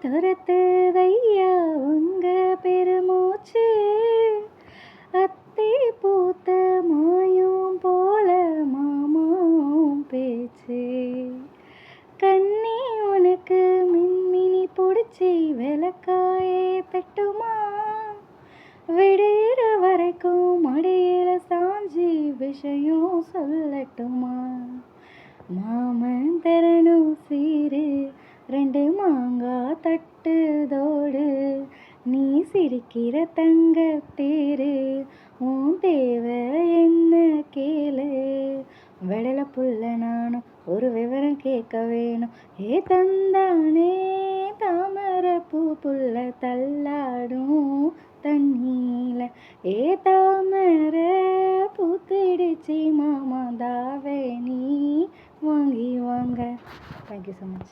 துரத்துதையா உங்க பெருமூச்சு. அத்தி பூத்த மாயும் போல மாமாவும் பேச்சு. கண்ணி உனக்கு மின்மினி பிடிச்சி விளக்காயே தட்டுமா. விடுகிற வரைக்கும் மடியில சாஞ்சி விஷயம் சொல்லட்டுமா. மாமன் தரணும் சீரு 2 மாங்காய் தட்டுதோடு. நீ சிரிக்கிற தங்கத்தேரு உன் தேவை என்ன கேளு. வெடலை புள்ள நானும் ஒரு விவரம் கேட்க வேணும். ஏ தந்தானே தாமரை பூ புள்ள தள்ளாடும் தண்ணீல. ஏ தாமரை பூத்திடுச்சி மாமா தாவே நீ வாங்கி வாங்க. Thank you so much.